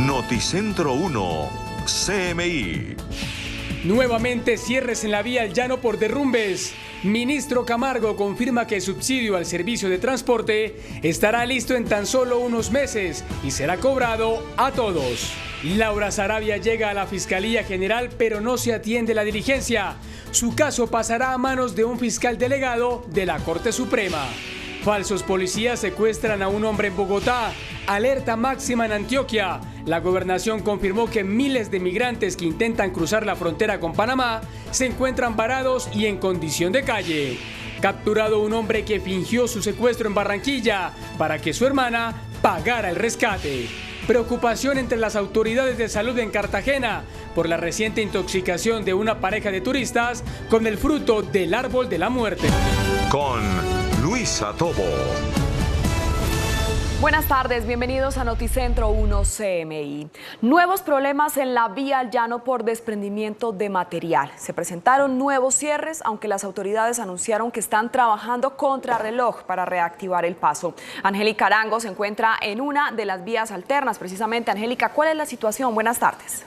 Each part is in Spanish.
Noticentro 1, CMI. Nuevamente cierres en la vía al llano por derrumbes. Ministro Camargo confirma que el subsidio al servicio de transporte estará listo en tan solo unos meses y será cobrado a todos. Laura Sarabia llega a la Fiscalía General, pero no se atiende la diligencia. Su caso pasará a manos de un fiscal delegado de la Corte Suprema. Falsos policías secuestran a un hombre en Bogotá. Alerta máxima en Antioquia. La gobernación confirmó que miles de migrantes que intentan cruzar la frontera con Panamá se encuentran varados y en condición de calle. Capturado un hombre que fingió su secuestro en Barranquilla para que su hermana pagara el rescate. Preocupación entre las autoridades de salud en Cartagena por la reciente intoxicación de una pareja de turistas con el fruto del árbol de la muerte. Con Luisa Tobo. Buenas tardes, bienvenidos a Noticentro 1 CMI. Nuevos problemas en la vía al llano por desprendimiento de material. Se presentaron nuevos cierres, aunque las autoridades anunciaron que están trabajando contrarreloj para reactivar el paso. Angélica Arango se encuentra en una de las vías alternas. Precisamente, Angélica, ¿cuál es la situación? Buenas tardes.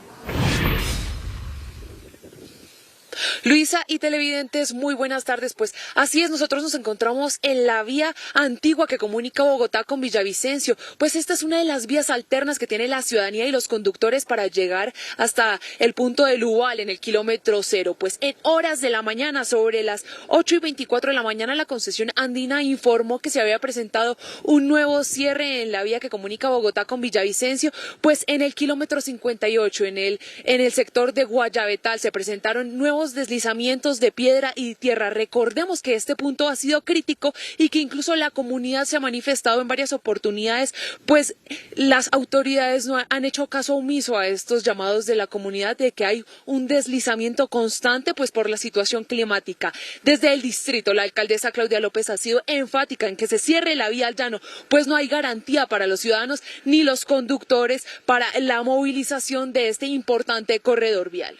Luisa y televidentes, muy buenas tardes. Pues así es, nosotros nos encontramos en la vía antigua que comunica Bogotá con Villavicencio. Pues esta es una de las vías alternas que tiene la ciudadanía y los conductores para llegar hasta el punto del Ubal en el kilómetro 0. Pues en horas de la mañana, sobre las 8:24 de la mañana, la concesión andina informó que se había presentado un nuevo cierre en la vía que comunica Bogotá con Villavicencio. Pues en el kilómetro 58, en el sector de Guayabetal, se presentaron nuevos deslizamientos de piedra y tierra. Recordemos que este punto ha sido crítico y que incluso la comunidad se ha manifestado en varias oportunidades, pues las autoridades no han hecho caso omiso a estos llamados de la comunidad de que hay un deslizamiento constante pues por la situación climática. Desde el distrito, la alcaldesa Claudia López ha sido enfática en que se cierre la vía al llano, pues no hay garantía para los ciudadanos ni los conductores para la movilización de este importante corredor vial.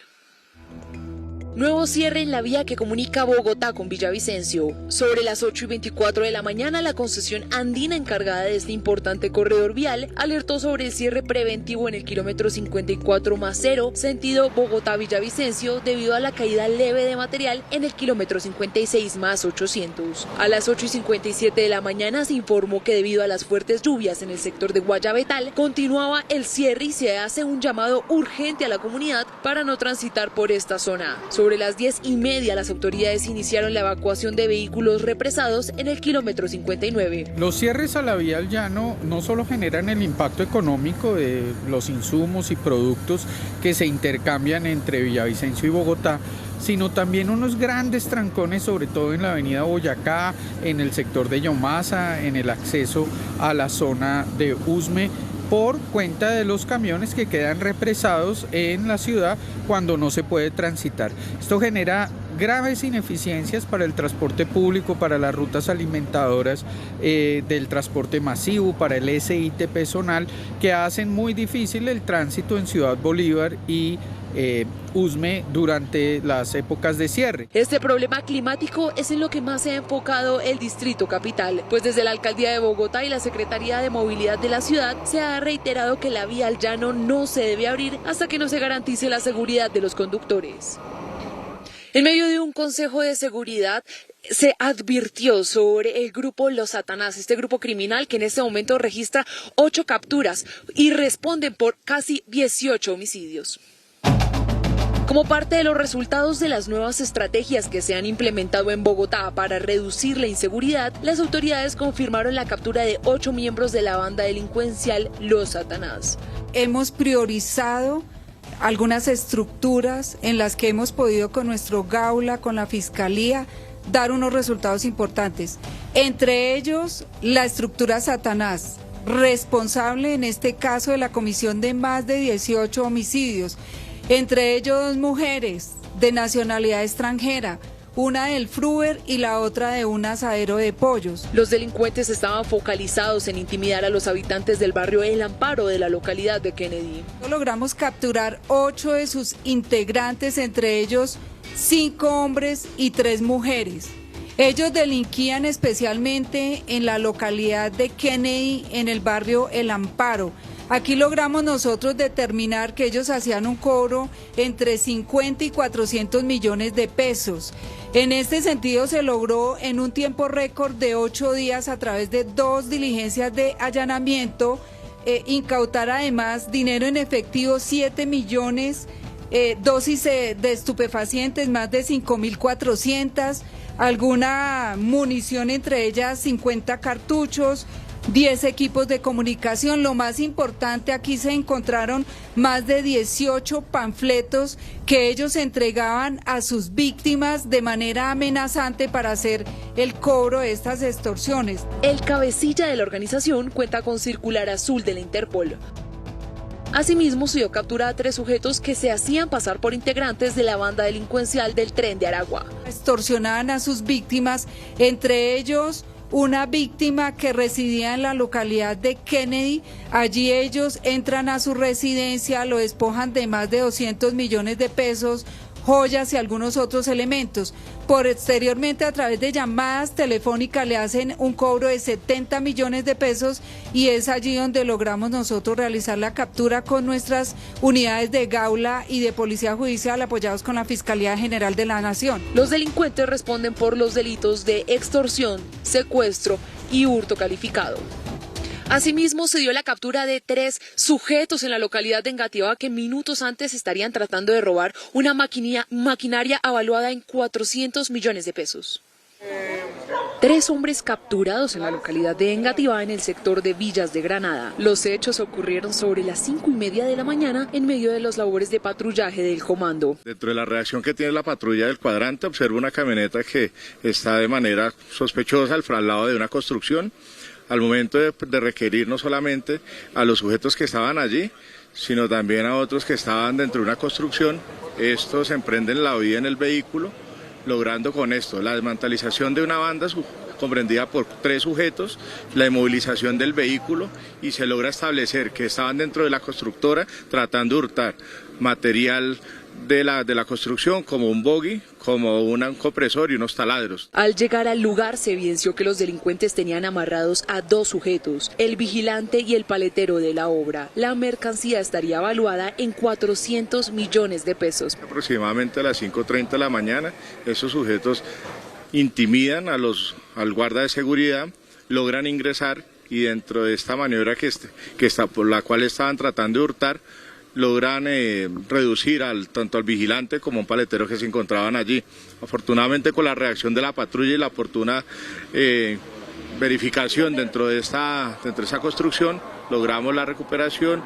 Nuevo cierre en la vía que comunica Bogotá con Villavicencio. Sobre las 8:24 de la mañana, la concesión andina encargada de este importante corredor vial alertó sobre el cierre preventivo en el kilómetro 54+0, sentido Bogotá-Villavicencio, debido a la caída leve de material en el kilómetro 56+800. A las 8:57 de la mañana se informó que debido a las fuertes lluvias en el sector de Guayabetal, continuaba el cierre y se hace un llamado urgente a la comunidad para no transitar por esta zona. Sobre las 10:30, las autoridades iniciaron la evacuación de vehículos represados en el kilómetro 59. Los cierres a la vía al llano no solo generan el impacto económico de los insumos y productos que se intercambian entre Villavicencio y Bogotá, sino también unos grandes trancones, sobre todo en la avenida Boyacá, en el sector de Yomasa, en el acceso a la zona de Usme, por cuenta de los camiones que quedan represados en la ciudad cuando no se puede transitar. Esto genera graves ineficiencias para el transporte público, para las rutas alimentadoras del transporte masivo, para el SITP zonal, que hacen muy difícil el tránsito en Ciudad Bolívar y Usme durante las épocas de cierre. Este problema climático es en lo que más se ha enfocado el Distrito Capital, pues desde la Alcaldía de Bogotá y la Secretaría de Movilidad de la ciudad se ha reiterado que la vía al llano no se debe abrir hasta que no se garantice la seguridad de los conductores. En medio de un consejo de seguridad, se advirtió sobre el grupo Los Satanás, este grupo criminal que en este momento registra 8 capturas y responden por casi 18 homicidios. Como parte de los resultados de las nuevas estrategias que se han implementado en Bogotá para reducir la inseguridad, las autoridades confirmaron la captura de 8 miembros de la banda delincuencial Los Satanás. Hemos priorizado algunas estructuras en las que hemos podido con nuestro Gaula, con la Fiscalía, dar unos resultados importantes. Entre ellos, la estructura Satanás, responsable en este caso de la comisión de más de 18 homicidios, entre ellos mujeres de nacionalidad extranjera, una del Fruber y la otra de un asadero de pollos. Los delincuentes estaban focalizados en intimidar a los habitantes del barrio El Amparo de la localidad de Kennedy. Logramos capturar 8 de sus integrantes, entre ellos 5 hombres y 3 mujeres. Ellos delinquían especialmente en la localidad de Kennedy, en el barrio El Amparo. Aquí logramos nosotros determinar que ellos hacían un cobro entre 50 y 400 millones de pesos. En este sentido se logró en un tiempo récord de 8 días a través de 2 diligencias de allanamiento, incautar además dinero en efectivo, 7 millones, dosis de estupefacientes, más de 5.400, alguna munición, entre ellas 50 cartuchos, 10 equipos de comunicación. Lo más importante, aquí se encontraron más de 18 panfletos que ellos entregaban a sus víctimas de manera amenazante para hacer el cobro de estas extorsiones. El cabecilla de la organización cuenta con circular azul de la Interpol. Asimismo, se dio captura a 3 sujetos que se hacían pasar por integrantes de la banda delincuencial del Tren de Aragua. Extorsionaban a sus víctimas, entre ellos una víctima que residía en la localidad de Kennedy. Allí ellos entran a su residencia, lo despojan de más de 200 millones de pesos, joyas y algunos otros elementos. Posteriormente, a través de llamadas telefónicas, le hacen un cobro de 70 millones de pesos y es allí donde logramos nosotros realizar la captura con nuestras unidades de Gaula y de Policía Judicial, apoyados con la Fiscalía General de la Nación. Los delincuentes responden por los delitos de extorsión, secuestro y hurto calificado. Asimismo, se dio la captura de 3 sujetos en la localidad de Engativá que minutos antes estarían tratando de robar una maquinaria avaluada en 400 millones de pesos. 3 hombres capturados en la localidad de Engativá, en el sector de Villas de Granada. Los hechos ocurrieron sobre las 5:30 de la mañana en medio de las labores de patrullaje del comando. Dentro de la reacción que tiene la patrulla del cuadrante, observa una camioneta que está de manera sospechosa al lado de una construcción. Al momento de requerir no solamente a los sujetos que estaban allí, sino también a otros que estaban dentro de una construcción, estos emprenden la huida en el vehículo, logrando con esto la desmantelización de una banda comprendida por 3 sujetos, la inmovilización del vehículo, y se logra establecer que estaban dentro de la constructora tratando de hurtar material de la construcción, como un bogie, como un compresor y unos taladros. Al llegar al lugar se evidenció que los delincuentes tenían amarrados a 2 sujetos, el vigilante y el paletero de la obra. La mercancía estaría evaluada en 400 millones de pesos. Aproximadamente a las 5:30 de la mañana, esos sujetos intimidan al guarda de seguridad, logran ingresar y dentro de esta maniobra por la cual estaban tratando de hurtar, logran reducir tanto al vigilante como a un paletero que se encontraban allí. Afortunadamente, con la reacción de la patrulla y la oportuna verificación dentro de esa construcción, logramos la recuperación,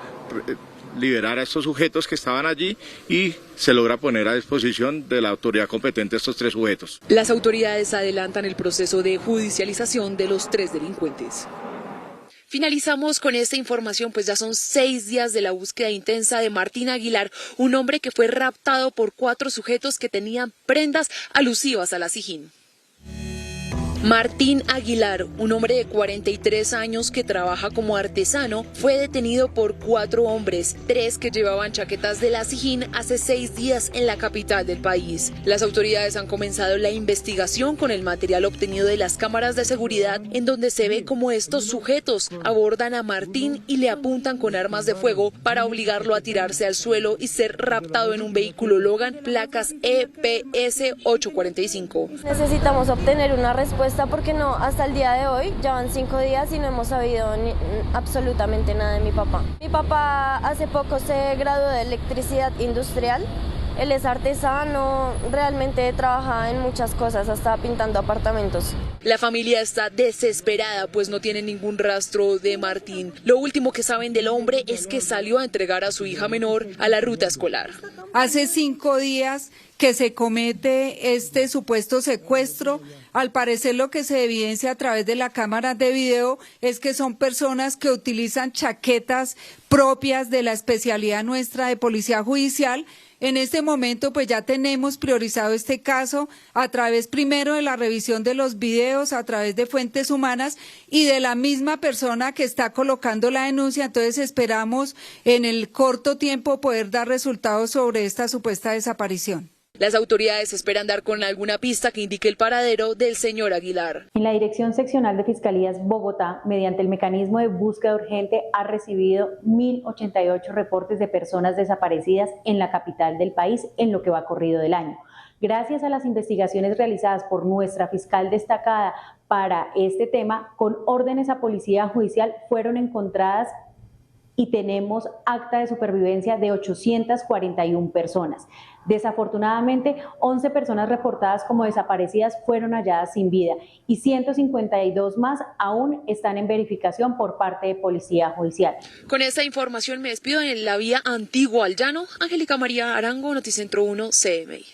liberar a estos sujetos que estaban allí y se logra poner a disposición de la autoridad competente estos 3 sujetos. Las autoridades adelantan el proceso de judicialización de los 3 delincuentes. Finalizamos con esta información, pues ya son 6 días de la búsqueda intensa de Martín Aguilar, un hombre que fue raptado por 4 sujetos que tenían prendas alusivas a la Sijín. Martín Aguilar, un hombre de 43 años que trabaja como artesano, fue detenido por 4 hombres, 3 que llevaban chaquetas de la Sijín hace 6 días en la capital del país. Las autoridades han comenzado la investigación con el material obtenido de las cámaras de seguridad, en donde se ve cómo estos sujetos abordan a Martín y le apuntan con armas de fuego para obligarlo a tirarse al suelo y ser raptado en un vehículo Logan, placas EPS 845. Necesitamos obtener una respuesta porque no, hasta el día de hoy ya van 5 días y no hemos sabido absolutamente nada de mi papá. Mi papá hace poco se graduó de electricidad industrial. Él es artesano, realmente trabaja en muchas cosas, hasta pintando apartamentos. La familia está desesperada, pues no tiene ningún rastro de Martín. Lo último que saben del hombre es que salió a entregar a su hija menor a la ruta escolar. Hace 5 días que se comete este supuesto secuestro. Al parecer, lo que se evidencia a través de la cámara de video es que son personas que utilizan chaquetas propias de la especialidad nuestra de Policía Judicial. En este momento, pues ya tenemos priorizado este caso a través primero de la revisión de los videos, a través de fuentes humanas y de la misma persona que está colocando la denuncia. Entonces esperamos en el corto tiempo poder dar resultados sobre esta supuesta desaparición. Las autoridades esperan dar con alguna pista que indique el paradero del señor Aguilar. En la Dirección Seccional de Fiscalías Bogotá, mediante el mecanismo de búsqueda urgente, ha recibido 1.088 reportes de personas desaparecidas en la capital del país en lo que va corrido del año. Gracias a las investigaciones realizadas por nuestra fiscal destacada para este tema, con órdenes a Policía Judicial fueron encontradas y tenemos acta de supervivencia de 841 personas. Desafortunadamente, 11 personas reportadas como desaparecidas fueron halladas sin vida y 152 más aún están en verificación por parte de Policía Judicial. Con esta información me despido en la vía Antigua al Llano. Angélica María Arango, Noticentro 1, CMI.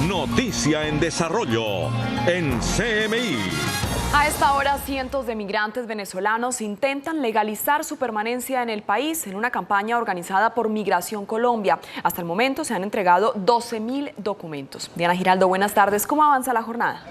Noticia en desarrollo en CMI. A esta hora, cientos de migrantes venezolanos intentan legalizar su permanencia en el país en una campaña organizada por Migración Colombia. Hasta el momento se han entregado 12.000 documentos. Diana Giraldo, buenas tardes. ¿Cómo avanza la jornada?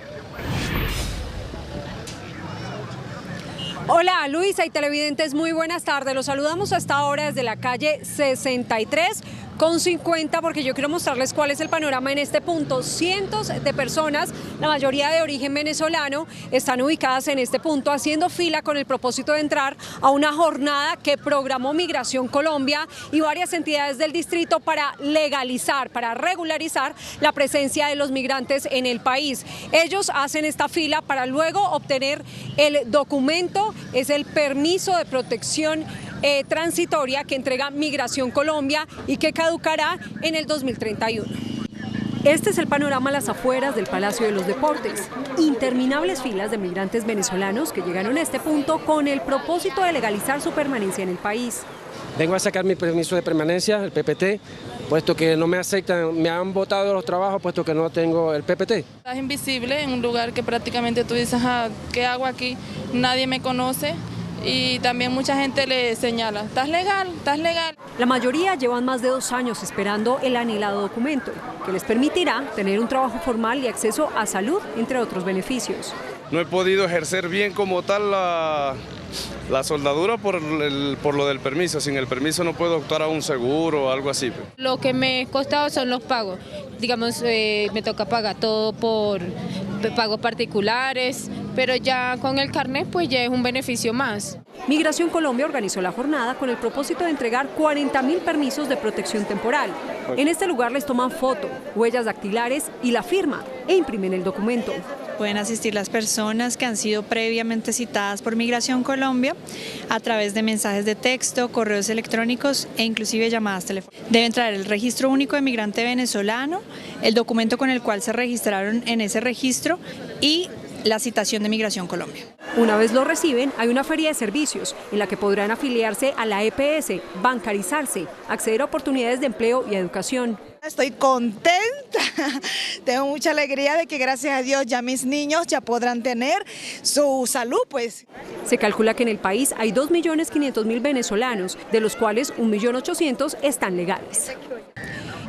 Hola Luisa y televidentes, muy buenas tardes. Los saludamos hasta ahora desde la calle 63 con 50 porque yo quiero mostrarles cuál es el panorama en este punto. Cientos de personas, la mayoría de origen venezolano, están ubicadas en este punto haciendo fila con el propósito de entrar a una jornada que programó Migración Colombia y varias entidades del distrito para legalizar, para regularizar la presencia de los migrantes en el país. Ellos hacen esta fila para luego obtener el documento, es el permiso de protección transitoria que entrega Migración Colombia y que caducará en el 2031. Este es el panorama a las afueras del Palacio de los Deportes. Interminables filas de migrantes venezolanos que llegaron a este punto con el propósito de legalizar su permanencia en el país. Vengo a sacar mi permiso de permanencia, el PPT, puesto que no me aceptan, me han botado los trabajos puesto que no tengo el PPT. Estás invisible en un lugar que prácticamente tú dices, ¿qué hago aquí? Nadie me conoce. Y también mucha gente le señala, ¿estás legal? ¿Estás legal? La mayoría llevan más de 2 años esperando el anhelado documento, que les permitirá tener un trabajo formal y acceso a salud, entre otros beneficios. No he podido ejercer bien como tal la soldadura por lo del permiso. Sin el permiso no puedo optar a un seguro o algo así. Lo que me ha costado son los pagos. Digamos, me toca pagar todo por pagos particulares, pero ya con el carnet pues ya es un beneficio más. Migración Colombia organizó la jornada con el propósito de entregar 40.000 permisos de protección temporal. En este lugar les toman foto, huellas dactilares y la firma e imprimen el documento. Pueden asistir las personas que han sido previamente citadas por Migración Colombia a través de mensajes de texto, correos electrónicos e inclusive llamadas telefónicas. Deben traer el registro único de migrante venezolano, el documento con el cual se registraron en ese registro y la citación de Migración Colombia. Una vez lo reciben, hay una feria de servicios en la que podrán afiliarse a la EPS, bancarizarse, acceder a oportunidades de empleo y educación. Estoy contenta, tengo mucha alegría de que gracias a Dios ya mis niños ya podrán tener su salud, pues. Se calcula que en el país hay 2.500.000 venezolanos, de los cuales 1.800.000 están legales.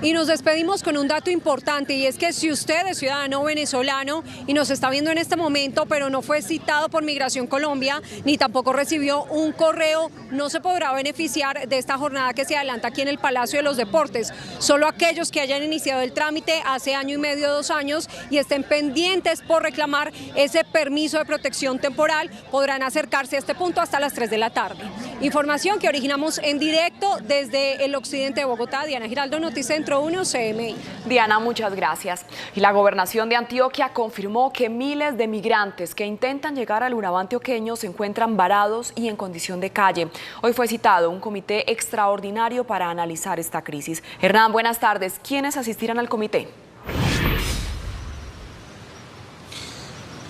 Y nos despedimos con un dato importante, y es que si usted es ciudadano venezolano y nos está viendo en este momento, pero no fue citado por Migración Colombia, ni tampoco recibió un correo, no se podrá beneficiar de esta jornada que se adelanta aquí en el Palacio de los Deportes. Solo aquellos que hayan iniciado el trámite hace año y medio, 2 años, y estén pendientes por reclamar ese permiso de protección temporal, podrán acercarse a este punto hasta las 3 de la tarde. Información que originamos en directo desde el occidente de Bogotá. Diana Giraldo, Noticentro 1, CMI. Diana, muchas gracias. Y la gobernación de Antioquia confirmó que miles de migrantes que intentan llegar al Urabá antioqueño se encuentran varados y en condición de calle. Hoy fue citado un comité extraordinario para analizar esta crisis. Hernán, buenas tardes. ¿Quiénes asistirán al comité?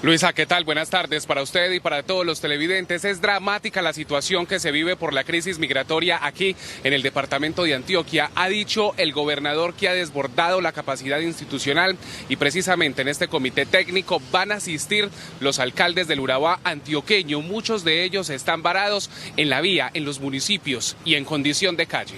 Luisa, ¿qué tal? Buenas tardes para usted y para todos los televidentes. Es dramática la situación que se vive por la crisis migratoria aquí en el departamento de Antioquia. Ha dicho el gobernador que ha desbordado la capacidad institucional y precisamente en este comité técnico van a asistir los alcaldes del Urabá antioqueño. Muchos de ellos están varados en la vía, en los municipios y en condición de calle.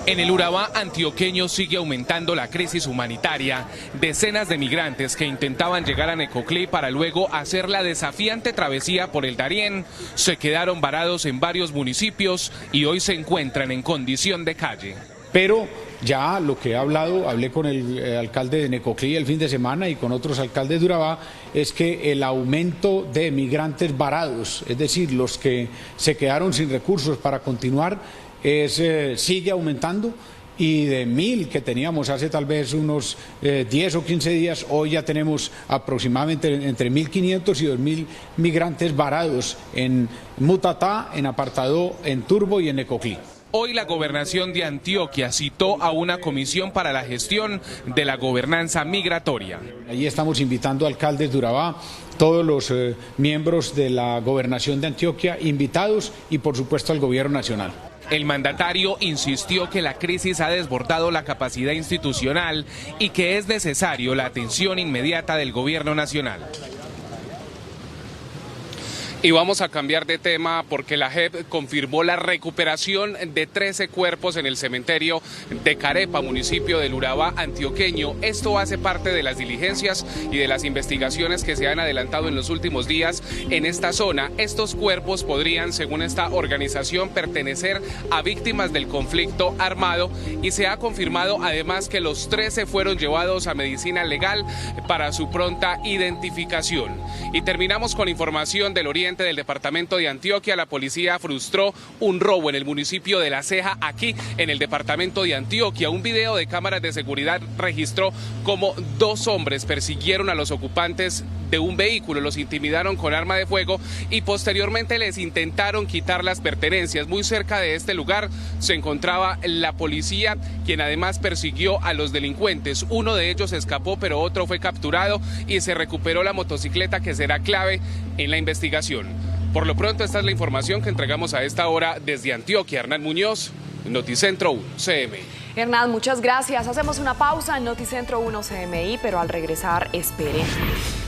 En el Urabá antioqueño sigue aumentando la crisis humanitaria. Decenas de migrantes que intentaban llegar a Necoclí para luego hacer la desafiante travesía por el Darién se quedaron varados en varios municipios y hoy se encuentran en condición de calle. Pero Ya lo que he hablado, hablé con el alcalde de Necoclí el fin de semana y con otros alcaldes de Urabá, es que el aumento de migrantes varados, es decir, los que se quedaron sin recursos para continuar, sigue aumentando. Y de 1.000 que teníamos hace tal vez unos 10 o 15 días, hoy ya tenemos aproximadamente entre 1.500 y 2.000 migrantes varados en Mutatá, en Apartadó, en Turbo y en Necoclí. Hoy la gobernación de Antioquia citó a una comisión para la gestión de la gobernanza migratoria. Allí estamos invitando a alcaldes de Urabá, todos los miembros de la gobernación de Antioquia invitados y por supuesto al gobierno nacional. El mandatario insistió que la crisis ha desbordado la capacidad institucional y que es necesario la atención inmediata del gobierno nacional. Y vamos a cambiar de tema porque la JEP confirmó la recuperación de 13 cuerpos en el cementerio de Carepa, municipio del Urabá antioqueño. Esto hace parte de las diligencias y de las investigaciones que se han adelantado en los últimos días en esta zona. Estos cuerpos podrían, según esta organización, pertenecer a víctimas del conflicto armado y se ha confirmado además que los 13 fueron llevados a medicina legal para su pronta identificación. Y terminamos con información del oriente del departamento de Antioquia. La policía frustró un robo en el municipio de La Ceja, aquí en el departamento de Antioquia. Un video de cámaras de seguridad registró cómo 2 hombres persiguieron a los ocupantes de un vehículo, los intimidaron con arma de fuego y posteriormente les intentaron quitar las pertenencias. Muy cerca de este lugar se encontraba la policía, quien además persiguió a los delincuentes. Uno de ellos escapó, pero otro fue capturado y se recuperó la motocicleta, que será clave en la investigación. Por lo pronto, esta es la información que entregamos a esta hora desde Antioquia. Hernán Muñoz, Noticentro 1 CMI. Hernán, muchas gracias. Hacemos una pausa en Noticentro 1 CMI, pero al regresar, esperen.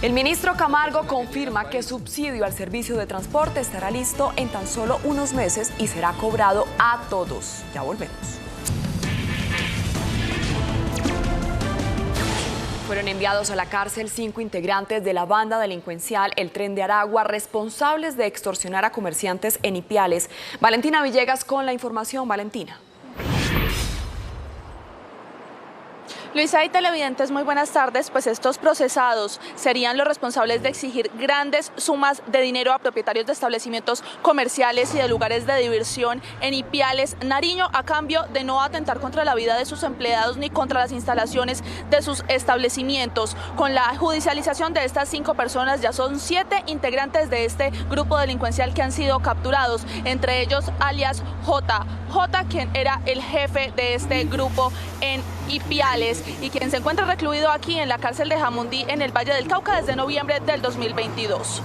El ministro Camargo confirma que subsidio al servicio de transporte estará listo en tan solo unos meses y será cobrado a todos. Ya volvemos. Fueron enviados a la cárcel 5 integrantes de la banda delincuencial El Tren de Aragua, responsables de extorsionar a comerciantes en Ipiales. Valentina Villegas con la información. Valentina. Luisa y televidentes, muy buenas tardes. Pues estos procesados serían los responsables de exigir grandes sumas de dinero a propietarios de establecimientos comerciales y de lugares de diversión en Ipiales, Nariño, a cambio de no atentar contra la vida de sus empleados ni contra las instalaciones de sus establecimientos. Con la judicialización de estas 5 personas, ya son 7 integrantes de este grupo delincuencial que han sido capturados, entre ellos alias J, quien era el jefe de este grupo en Ipiales y quien se encuentra recluido aquí en la cárcel de Jamundí en el Valle del Cauca desde noviembre del 2022.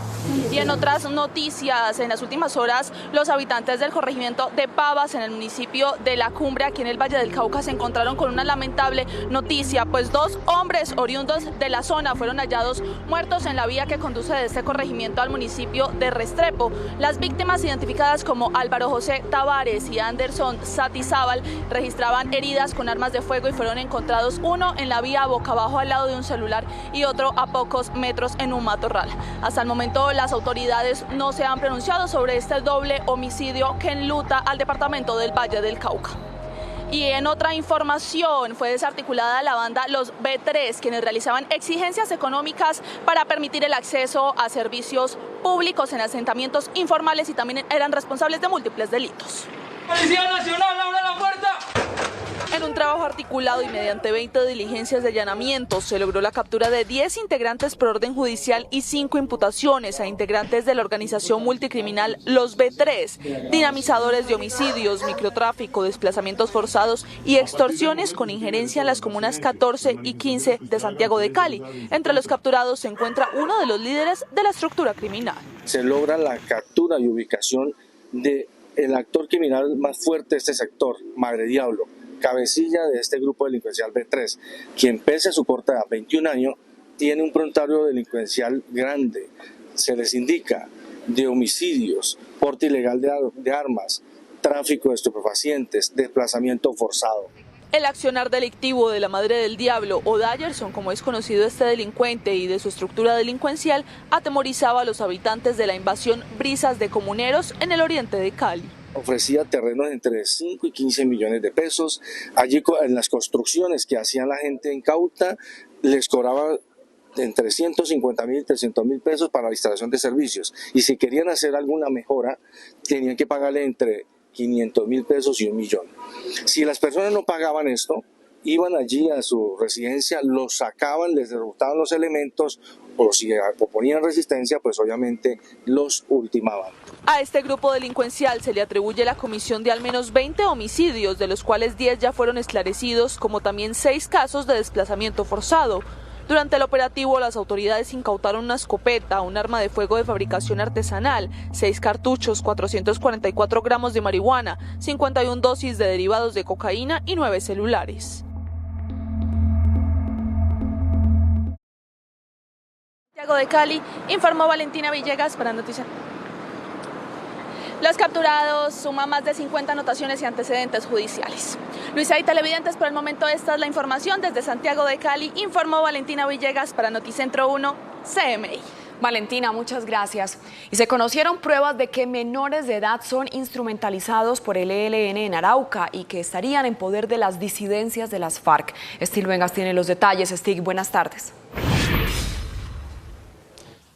Y en otras noticias, en las últimas horas, los habitantes del corregimiento de Pavas, en el municipio de La Cumbre, aquí en el Valle del Cauca, se encontraron con una lamentable noticia, pues 2 hombres oriundos de la zona fueron hallados muertos en la vía que conduce de este corregimiento al municipio de Restrepo. Las víctimas, identificadas como Álvaro José Tavares y Anderson Satizábal, registraban heridas con armas de fuego y fueron encontrados, uno en la vía boca abajo al lado de un celular y otro a pocos metros en un matorral. Hasta el momento las autoridades no se han pronunciado sobre este doble homicidio que enluta al departamento del Valle del Cauca. Y en otra información, fue desarticulada la banda Los B3, quienes realizaban exigencias económicas para permitir el acceso a servicios públicos en asentamientos informales y también eran responsables de múltiples delitos. ¡Policía Nacional, abre la puerta! En un trabajo articulado y mediante 20 diligencias de allanamiento, se logró la captura de 10 integrantes por orden judicial y 5 imputaciones a integrantes de la organización multicriminal Los B3, dinamizadores de homicidios, microtráfico, desplazamientos forzados y extorsiones con injerencia en las comunas 14 y 15 de Santiago de Cali. Entre los capturados se encuentra uno de los líderes de la estructura criminal. Se logra la captura y ubicación del actor criminal más fuerte de este sector, Madre Diablo, cabecilla de este grupo delincuencial B3, quien pese a su corta edad, 21 años, tiene un prontuario delincuencial grande. Se les indica de homicidios, porte ilegal de armas, tráfico de estupefacientes, desplazamiento forzado. El accionar delictivo de la Madre del Diablo, o Dayerson, como es conocido este delincuente, y de su estructura delincuencial, atemorizaba a los habitantes de la invasión Brisas de Comuneros en el oriente de Cali. ofrecía terrenos entre 5 y 15 millones de pesos. Allí en las construcciones que hacían la gente en Cauta les cobraba entre 150.000 y 300.000 pesos para la instalación de servicios. Y si querían hacer alguna mejora, tenían que pagarle entre 500.000 pesos y 1 millón. Si las personas no pagaban esto, iban allí a su residencia, los sacaban, les derrotaban los elementos, o si oponían resistencia, pues obviamente los ultimaban. A este grupo delincuencial se le atribuye la comisión de al menos 20 homicidios, de los cuales 10 ya fueron esclarecidos, como también 6 casos de desplazamiento forzado. Durante el operativo, las autoridades incautaron una escopeta, un arma de fuego de fabricación artesanal, 6 cartuchos, 444 gramos de marihuana, 51 dosis de derivados de cocaína y 9 celulares. Santiago de Cali, informó Valentina Villegas para Noticias. Los capturados suman más de 50 anotaciones y antecedentes judiciales. Luisa y televidentes, por el momento esta es la información. Desde Santiago de Cali, informó Valentina Villegas para Noticentro 1, CMI. Valentina, muchas gracias. Y se conocieron pruebas de que menores de edad son instrumentalizados por el ELN en Arauca y que estarían en poder de las disidencias de las FARC. Stig Vengas tiene los detalles. Stig, buenas tardes.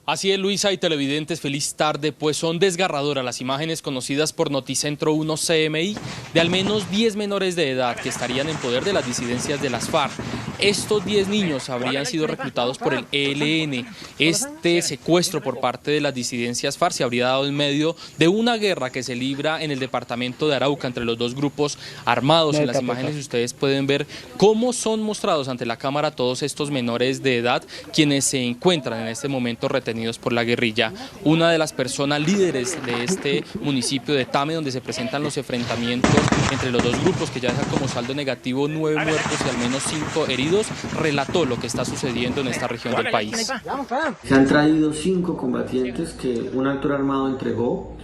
Así es, Luisa y televidentes, feliz tarde, pues son desgarradoras las imágenes conocidas por Noticentro 1 CMI de al menos 10 menores de edad que estarían en poder de las disidencias de las FARC. Estos 10 niños habrían sido reclutados por el ELN. Este secuestro por parte de las disidencias FARC se habría dado en medio de una guerra que se libra en el departamento de Arauca entre los dos grupos armados. En las imágenes ustedes pueden ver cómo son mostrados ante la cámara todos estos menores de edad quienes se encuentran en este momento retenidos por la guerrilla. Una de las personas líderes de este municipio de Tame, donde se presentan los enfrentamientos entre los dos grupos, que ya dejan como saldo negativo 9 muertos y al menos 5 heridos, relató lo que está sucediendo en esta región del país. Se han traído 5 combatientes que un actor armado entregó,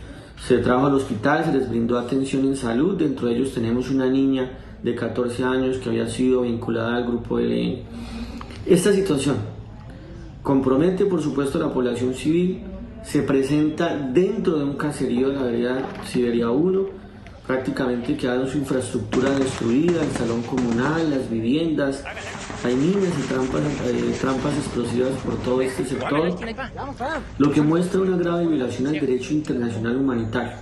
se trajo al hospital, se les brindó atención en salud. Dentro de ellos tenemos una niña de 14 años que había sido vinculada al grupo ELN. Esta situación compromete, por supuesto, a la población civil, se presenta dentro de un caserío de la vereda Siberia 1, prácticamente quedaron su infraestructura destruida, el salón comunal, las viviendas, hay minas y trampas explosivas por todo este sector, lo que muestra una grave violación al derecho internacional humanitario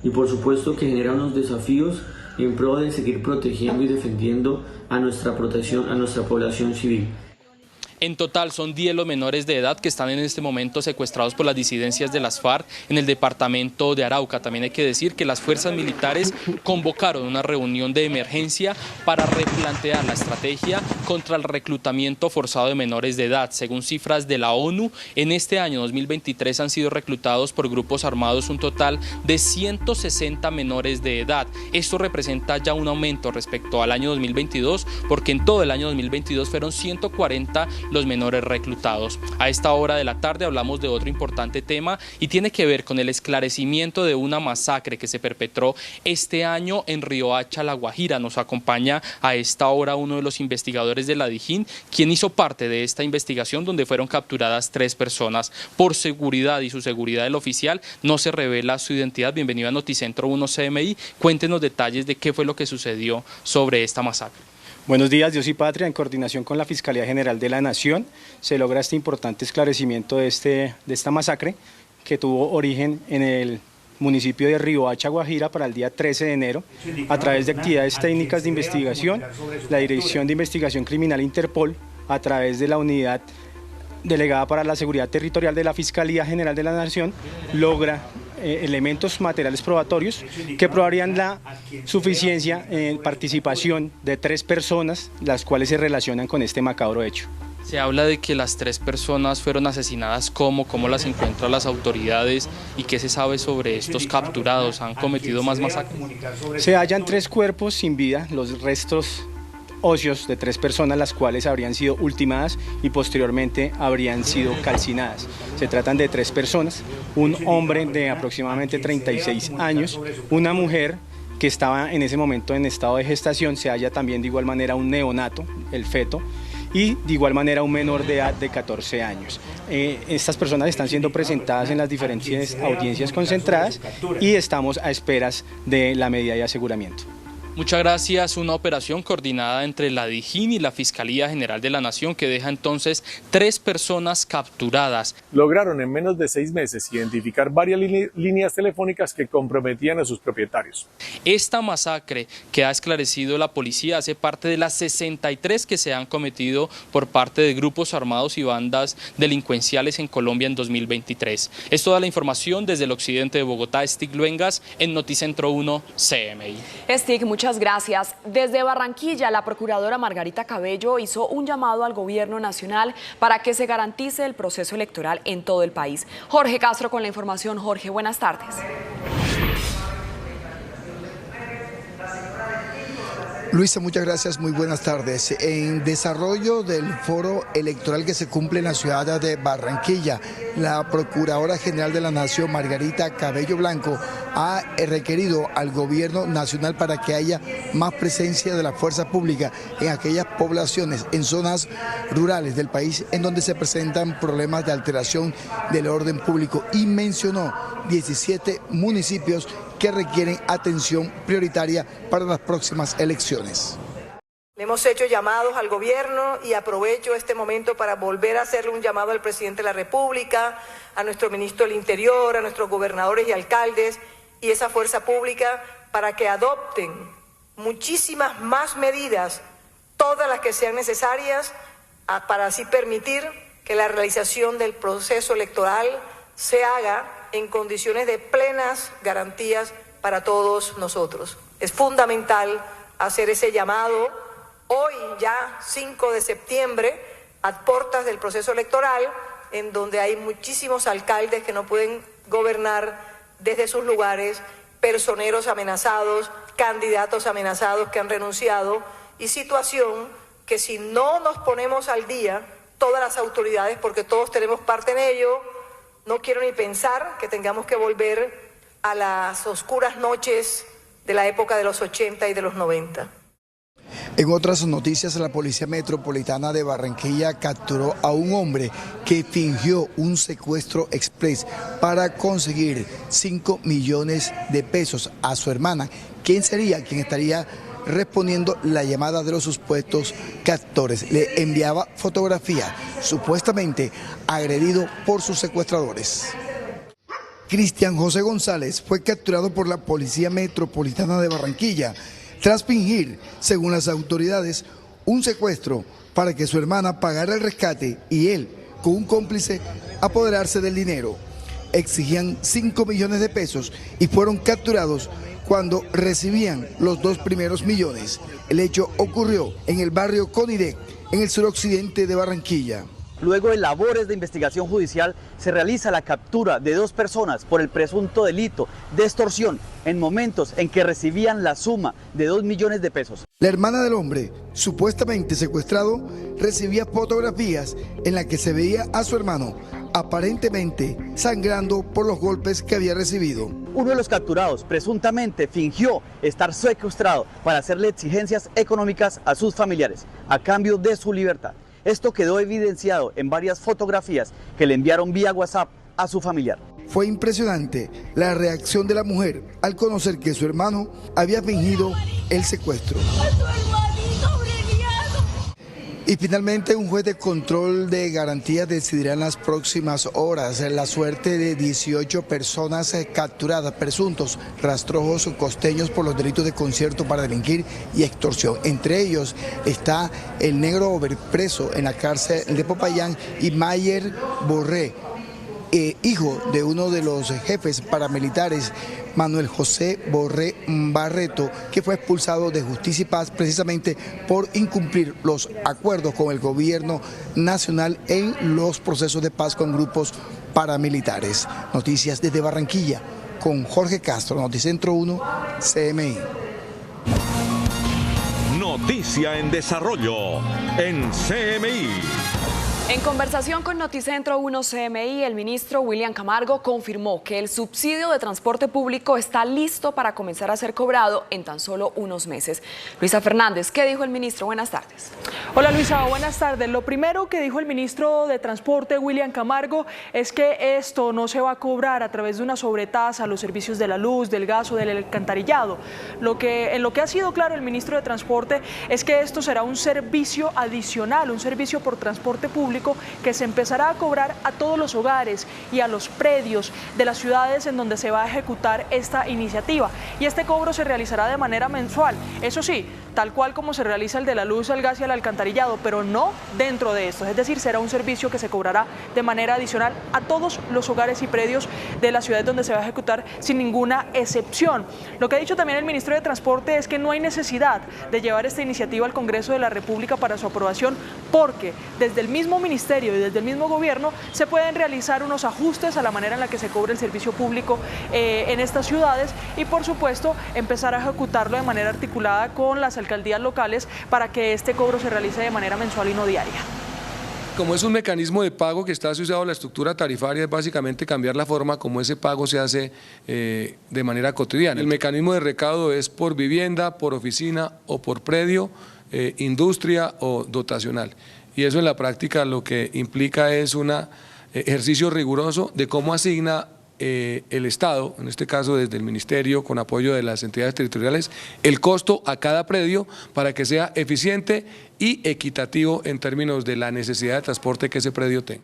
y por supuesto que genera unos desafíos en pro de seguir protegiendo y defendiendo a nuestra población civil. En total son 10 los menores de edad que están en este momento secuestrados por las disidencias de las FARC en el departamento de Arauca. También hay que decir que las fuerzas militares convocaron una reunión de emergencia para replantear la estrategia contra el reclutamiento forzado de menores de edad. Según cifras de la ONU, en este año 2023 han sido reclutados por grupos armados un total de 160 menores de edad. Esto representa ya un aumento respecto al año 2022, porque en todo el año 2022 fueron 140 los menores reclutados. A esta hora de la tarde hablamos de otro importante tema y tiene que ver con el esclarecimiento de una masacre que se perpetró este año en Riohacha, La Guajira. Nos acompaña a esta hora uno de los investigadores de la DIJÍN, quien hizo parte de esta investigación donde fueron capturadas 3 personas. Por seguridad y su seguridad del oficial no se revela su identidad. Bienvenido a Noticentro 1 CMI. Cuéntenos detalles de qué fue lo que sucedió sobre esta masacre. Buenos días, Dios y Patria. En coordinación con la Fiscalía General de la Nación se logra este importante esclarecimiento de esta masacre que tuvo origen en el municipio de Riohacha, Guajira, para el día 13 de enero, a través de actividades técnicas de investigación. La Dirección de Investigación Criminal Interpol, a través de la unidad delegada para la seguridad territorial de la Fiscalía General de la Nación, logra elementos materiales probatorios que probarían la suficiencia en participación de 3 personas, las cuales se relacionan con este macabro hecho. Se habla de que las 3 personas fueron asesinadas. ¿Cómo las encuentran las autoridades y qué se sabe sobre estos capturados? ¿Han cometido más masacres? Se hallan 3 cuerpos sin vida, los restos óseos de 3 personas, las cuales habrían sido ultimadas y posteriormente habrían sido calcinadas. Se tratan de 3 personas, un hombre de aproximadamente 36 años, una mujer que estaba en ese momento en estado de gestación, se halla también de igual manera un neonato, el feto, y de igual manera un menor de edad de 14 años. Estas personas están siendo presentadas en las diferentes audiencias concentradas y estamos a esperas de la medida de aseguramiento. Muchas gracias. Una operación coordinada entre la DIJÍN y la Fiscalía General de la Nación que deja entonces 3 personas capturadas. Lograron en menos de 6 meses identificar varias líneas telefónicas que comprometían a sus propietarios. Esta masacre que ha esclarecido la policía hace parte de las 63 que se han cometido por parte de grupos armados y bandas delincuenciales en Colombia en 2023. Es toda la información desde el occidente de Bogotá. Stig Luengas en Noticentro 1 CMI. Stig, muchas gracias. Desde Barranquilla, la procuradora Margarita Cabello hizo un llamado al gobierno nacional para que se garantice el proceso electoral en todo el país. Jorge Castro con la información. Jorge, buenas tardes. Luisa, muchas gracias, muy buenas tardes. En desarrollo del foro electoral que se cumple en la ciudad de Barranquilla, la Procuradora General de la Nación, Margarita Cabello Blanco, ha requerido al gobierno nacional para que haya más presencia de la fuerza pública en aquellas poblaciones, en zonas rurales del país, en donde se presentan problemas de alteración del orden público, y mencionó 17 municipios que requieren atención prioritaria para las próximas elecciones. Le hemos hecho llamados al gobierno y aprovecho este momento para volver a hacerle un llamado al presidente de la República, a nuestro ministro del Interior, a nuestros gobernadores y alcaldes y esa fuerza pública para que adopten muchísimas más medidas, todas las que sean necesarias, para así permitir que la realización del proceso electoral se haga en condiciones de plenas garantías para todos nosotros. Es fundamental hacer ese llamado hoy, ya 5 de septiembre, a puertas del proceso electoral, en donde hay muchísimos alcaldes que no pueden gobernar desde sus lugares, personeros amenazados, candidatos amenazados que han renunciado, y situación que si no nos ponemos al día, todas las autoridades, porque todos tenemos parte en ello, no quiero ni pensar que tengamos que volver a las oscuras noches de la época de los 80 y de los 90. En otras noticias, la Policía Metropolitana de Barranquilla capturó a un hombre que fingió un secuestro express para conseguir 5 millones de pesos a su hermana. ¿Quién sería? ¿Quién estaría respondiendo la llamada de los supuestos captores? Le enviaba fotografía, supuestamente agredido por sus secuestradores. Cristian José González fue capturado por la Policía Metropolitana de Barranquilla tras fingir, según las autoridades, un secuestro para que su hermana pagara el rescate y él, con un cómplice, apoderarse del dinero. Exigían 5 millones de pesos y fueron capturados cuando recibían los 2 primeros millones. El hecho ocurrió en el barrio Conidec, en el suroccidente de Barranquilla. Luego de labores de investigación judicial, se realiza la captura de 2 personas por el presunto delito de extorsión en momentos en que recibían la suma de 2 millones de pesos. La hermana del hombre, supuestamente secuestrado, recibía fotografías en las que se veía a su hermano aparentemente sangrando por los golpes que había recibido. Uno de los capturados presuntamente fingió estar secuestrado para hacerle exigencias económicas a sus familiares a cambio de su libertad. Esto quedó evidenciado en varias fotografías que le enviaron vía WhatsApp a su familiar. Fue impresionante la reacción de la mujer al conocer que su hermano había fingido el secuestro. Y finalmente un juez de control de garantías decidirá en las próximas horas la suerte de 18 personas capturadas, presuntos rastrojos costeños por los delitos de concierto para delinquir y extorsión. Entre ellos está el negro Over, preso en la cárcel de Popayán, y Mayer Borré, hijo de uno de los jefes paramilitares, Manuel José Borré Barreto, que fue expulsado de Justicia y Paz precisamente por incumplir los acuerdos con el gobierno nacional en los procesos de paz con grupos paramilitares. Noticias desde Barranquilla con Jorge Castro, Noticentro 1, CMI. Noticia en desarrollo en CMI. En conversación con Noticentro 1 CMI, el ministro William Camargo confirmó que el subsidio de transporte público está listo para comenzar a ser cobrado en tan solo unos meses. Luisa Fernández, ¿qué dijo el ministro? Buenas tardes. Hola Luisa, buenas tardes. Lo primero que dijo el ministro de Transporte, William Camargo, es que esto no se va a cobrar a través de una sobretasa a los servicios de la luz, del gas o del alcantarillado. En lo que ha sido claro el ministro de Transporte es que esto será un servicio adicional, un servicio por transporte público que se empezará a cobrar a todos los hogares y a los predios de las ciudades en donde se va a ejecutar esta iniciativa. Y este cobro se realizará de manera mensual, eso sí, tal cual como se realiza el de la luz, el gas y el alcantarillado, pero no dentro de esto. Es decir, será un servicio que se cobrará de manera adicional a todos los hogares y predios de las ciudades donde se va a ejecutar sin ninguna excepción. Lo que ha dicho también el ministro de Transporte es que no hay necesidad de llevar esta iniciativa al Congreso de la República para su aprobación, porque desde el mismo ministerio y desde el mismo gobierno se pueden realizar unos ajustes a la manera en la que se cobra el servicio público en estas ciudades y por supuesto empezar a ejecutarlo de manera articulada con las alcaldías locales para que este cobro se realice de manera mensual y no diaria. Como es un mecanismo de pago que está asociado a la estructura tarifaria, es básicamente cambiar la forma como ese pago se hace de manera cotidiana. El mecanismo de recaudo es por vivienda, por oficina o por predio, industria o dotacional. Y eso en la práctica lo que implica es un ejercicio riguroso de cómo asigna el Estado, en este caso desde el Ministerio, con apoyo de las entidades territoriales, el costo a cada predio para que sea eficiente y equitativo en términos de la necesidad de transporte que ese predio tenga.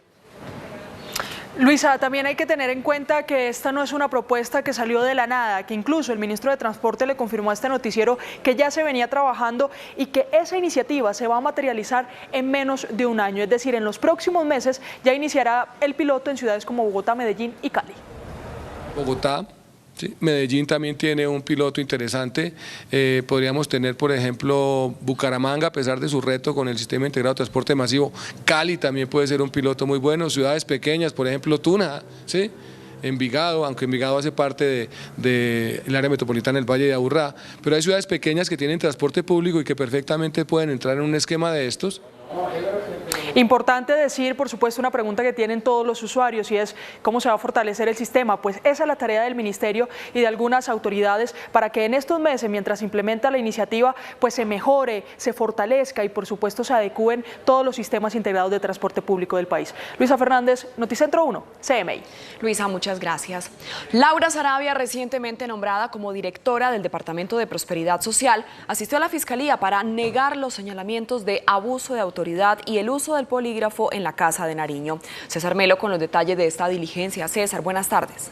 Luisa, también hay que tener en cuenta que esta no es una propuesta que salió de la nada, que incluso el ministro de Transporte le confirmó a este noticiero que ya se venía trabajando y que esa iniciativa se va a materializar en menos de un año, es decir, en los próximos meses ya iniciará el piloto en ciudades como Bogotá, Medellín y Cali. Bogotá, sí, Medellín también tiene un piloto interesante, podríamos tener por ejemplo Bucaramanga a pesar de su reto con el sistema integrado de transporte masivo, Cali también puede ser un piloto muy bueno, ciudades pequeñas, por ejemplo Tuna, ¿sí? Envigado, aunque Envigado hace parte del área metropolitana del Valle de Aburrá, pero hay ciudades pequeñas que tienen transporte público y que perfectamente pueden entrar en un esquema de estos. Importante decir, por supuesto, una pregunta que tienen todos los usuarios y es ¿cómo se va a fortalecer el sistema? Pues esa es la tarea del Ministerio y de algunas autoridades para que en estos meses, mientras se implementa la iniciativa, pues se mejore, se fortalezca y por supuesto se adecúen todos los sistemas integrados de transporte público del país. Luisa Fernández, Noticentro 1, CMI. Luisa, muchas gracias. Laura Sarabia, recientemente nombrada como directora del Departamento de Prosperidad Social, asistió a la Fiscalía para negar los señalamientos de abuso de autoridad y el uso del polígrafo en la Casa de Nariño. César Melo con los detalles de esta diligencia. César, buenas tardes.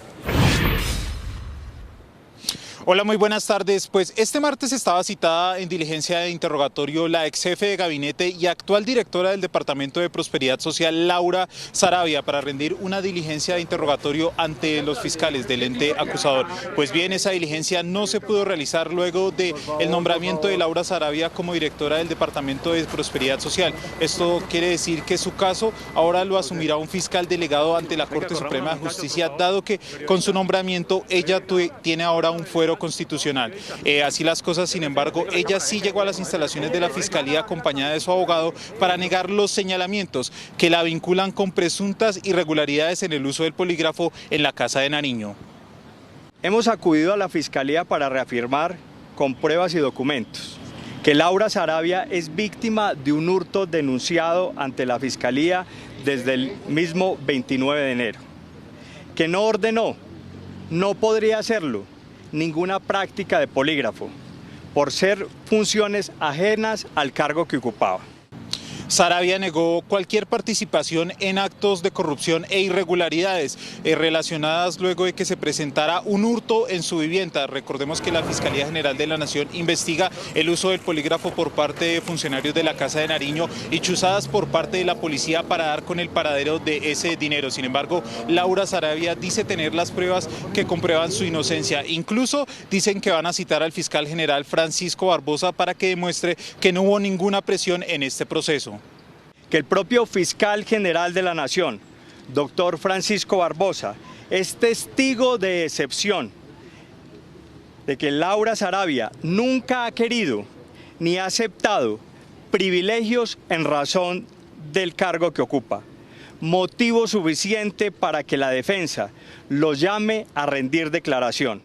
Hola, muy buenas tardes. Pues este martes estaba citada en diligencia de interrogatorio la ex jefe de gabinete y actual directora del Departamento de Prosperidad Social, Laura Sarabia, para rendir una diligencia de interrogatorio ante los fiscales del ente acusador. Pues bien, esa diligencia no se pudo realizar luego del nombramiento de Laura Sarabia como directora del Departamento de Prosperidad Social. Esto quiere decir que su caso ahora lo asumirá un fiscal delegado ante la Corte Suprema de Justicia, dado que con su nombramiento ella tiene ahora un fuero constitucional. Así las cosas, sin embargo, ella sí llegó a las instalaciones de la Fiscalía acompañada de su abogado para negar los señalamientos que la vinculan con presuntas irregularidades en el uso del polígrafo en la Casa de Nariño. Hemos acudido a la Fiscalía para reafirmar con pruebas y documentos que Laura Sarabia es víctima de un hurto denunciado ante la Fiscalía desde el mismo 29 de enero, que no ordenó, no podría hacerlo, ninguna práctica de polígrafo, por ser funciones ajenas al cargo que ocupaba. Sarabia negó cualquier participación en actos de corrupción e irregularidades relacionadas luego de que se presentara un hurto en su vivienda. Recordemos que la Fiscalía General de la Nación investiga el uso del polígrafo por parte de funcionarios de la Casa de Nariño y chuzadas por parte de la policía para dar con el paradero de ese dinero. Sin embargo, Laura Sarabia dice tener las pruebas que comprueban su inocencia. Incluso dicen que van a citar al fiscal general Francisco Barbosa para que demuestre que no hubo ninguna presión en este proceso. Que el propio fiscal general de la Nación, doctor Francisco Barbosa, es testigo de excepción de que Laura Sarabia nunca ha querido ni ha aceptado privilegios en razón del cargo que ocupa. Motivo suficiente para que la defensa lo llame a rendir declaración.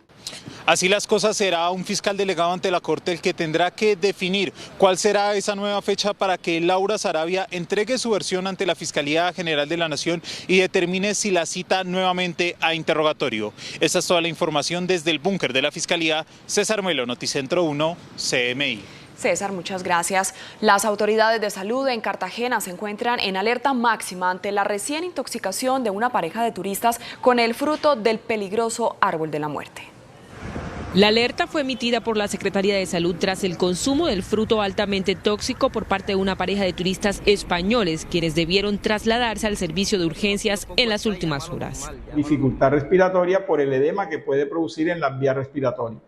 Así las cosas, será un fiscal delegado ante la Corte el que tendrá que definir cuál será esa nueva fecha para que Laura Sarabia entregue su versión ante la Fiscalía General de la Nación y determine si la cita nuevamente a interrogatorio. Esta es toda la información desde el búnker de la Fiscalía. César Melo, Noticentro 1, CMI. César, muchas gracias. Las autoridades de salud en Cartagena se encuentran en alerta máxima ante la recién intoxicación de una pareja de turistas con el fruto del peligroso árbol de la muerte. La alerta fue emitida por la Secretaría de Salud tras el consumo del fruto altamente tóxico por parte de una pareja de turistas españoles, quienes debieron trasladarse al servicio de urgencias en las últimas horas. Dificultad respiratoria por el edema que puede producir en las vías respiratorias.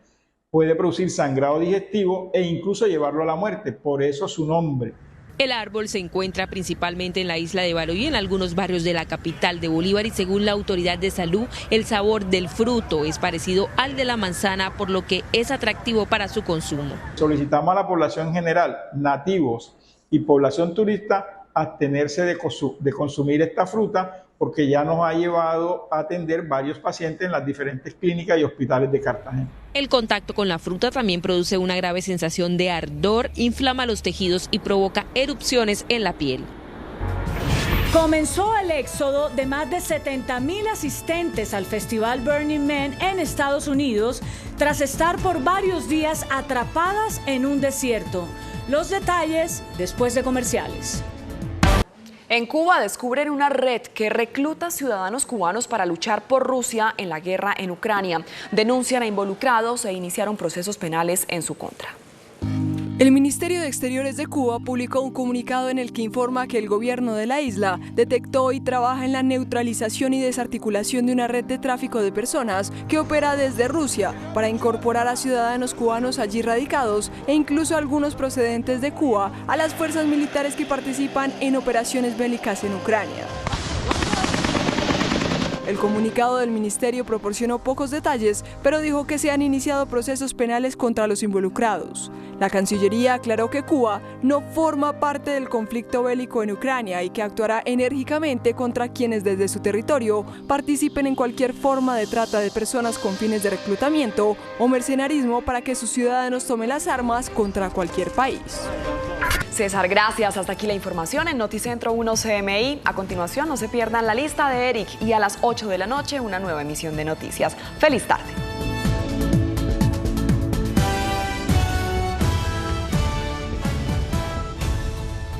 Puede producir sangrado digestivo e incluso llevarlo a la muerte, por eso su nombre. El árbol se encuentra principalmente en la isla de Barú y en algunos barrios de la capital de Bolívar y según la autoridad de salud, el sabor del fruto es parecido al de la manzana, por lo que es atractivo para su consumo. Solicitamos a la población general, nativos y población turista, abstenerse de consumir esta fruta porque ya nos ha llevado a atender varios pacientes en las diferentes clínicas y hospitales de Cartagena. El contacto con la fruta también produce una grave sensación de ardor, inflama los tejidos y provoca erupciones en la piel. Comenzó el éxodo de más de 70.000 asistentes al festival Burning Man en Estados Unidos tras estar por varios días atrapadas en un desierto. Los detalles después de comerciales. En Cuba descubren una red que recluta ciudadanos cubanos para luchar por Rusia en la guerra en Ucrania. Denuncian a involucrados e iniciaron procesos penales en su contra. El Ministerio de Exteriores de Cuba publicó un comunicado en el que informa que el gobierno de la isla detectó y trabaja en la neutralización y desarticulación de una red de tráfico de personas que opera desde Rusia para incorporar a ciudadanos cubanos allí radicados e incluso algunos procedentes de Cuba a las fuerzas militares que participan en operaciones bélicas en Ucrania. El comunicado del ministerio proporcionó pocos detalles, pero dijo que se han iniciado procesos penales contra los involucrados. La Cancillería aclaró que Cuba no forma parte del conflicto bélico en Ucrania y que actuará enérgicamente contra quienes desde su territorio participen en cualquier forma de trata de personas con fines de reclutamiento o mercenarismo para que sus ciudadanos tomen las armas contra cualquier país. César, gracias. Hasta aquí la información en Noticentro 1 CMI. A continuación, no se pierdan la lista de Eric y a las 8 de la noche una nueva emisión de noticias. ¡Feliz tarde!